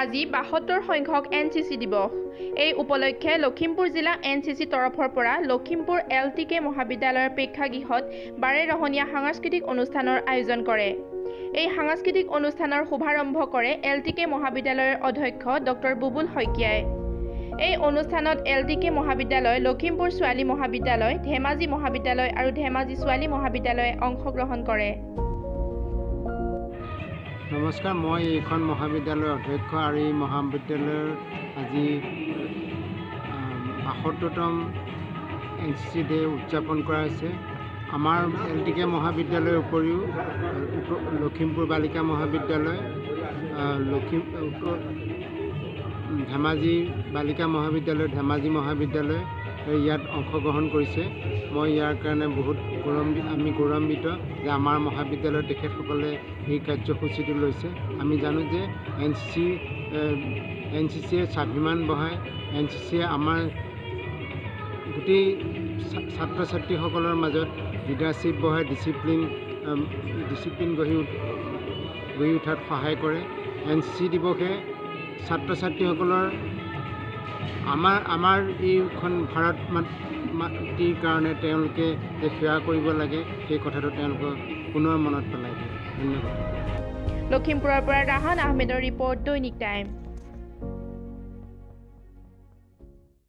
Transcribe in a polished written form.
আজি ৭২ সংখ্যক NCC দিৱস। এই উপলক্ষে লখিমপুৰ জিলা NCC তৰফৰ পৰা লখিমপুৰ LTK মহাবিদ্যালয়ৰ প্ৰেক্ষাগৃহত বাৰেৰহণীয়া সাংস্কৃতিক অনুষ্ঠানৰ আয়োজন কৰে। এই সাংস্কৃতিক অনুষ্ঠানৰ শুভাৰম্ভ কৰে LTK মহাবিদ্যালয়ৰ অধ্যক্ষ ডক্টৰ বুবুল শইকীয়াই। এই অনুষ্ঠানত LTK মহাবিদ্যালয়, লখিমপুৰ ছোৱালী মহাবিদ্যালয়, ধেমাজি মহাবিদ্যালয় আৰু ধেমাজি ছোৱালী মহাবিদ্যালয়ে অংশগ্ৰহণ কৰে। নমস্কাৰ, মই এইখন মহাবিদ্যালয়ৰ অধ্যক্ষ আৰু এই মহাবিদ্যালয়ৰ আজি ৭২তম NCC ডে উদযাপন কৰা হৈছে। আমাৰ LTK মহাবিদ্যালয়ৰ উপৰিও লখিমপুৰ বালিকা মহাবিদ্যালয়, ধেমাজি বালিকা মহাবিদ্যালয়, ধেমাজি মহাবিদ্যালয় ইয়াত অংশগ্ৰহণ কৰিছে। মই ইয়াৰ কাৰণে আমি গৌৰৱান্বিত যে আমাৰ মহাবিদ্যালয়ৰ তেখেতসকলে এই কাৰ্যসূচীটো লৈছে। আমি জানো যে NCCয়ে স্বাভিমান বঢ়ায়। NCCয়ে আমাৰ গোটেই ছাত্ৰ ছাত্ৰীসকলৰ মাজত লিডাৰশ্বিপ বঢ়ায়, ডিচিপ্লিন গঢ়ি উঠাত সহায় কৰে। NCC দিৱসে ছাত্ৰ ছাত্ৰীসকলৰ আমাৰ এইখন ভাৰত মাতৃৰ কাৰণে তেওঁলোকে যে সেৱা কৰিব লাগে সেই কথাটো তেওঁলোকক পুনৰ মনত পেলাই দিয়ে। ধন্যবাদ। লখিমপুৰৰ পৰা ৰাহান আহমেদৰ ৰিপৰ্ট, দৈনিক টাইম।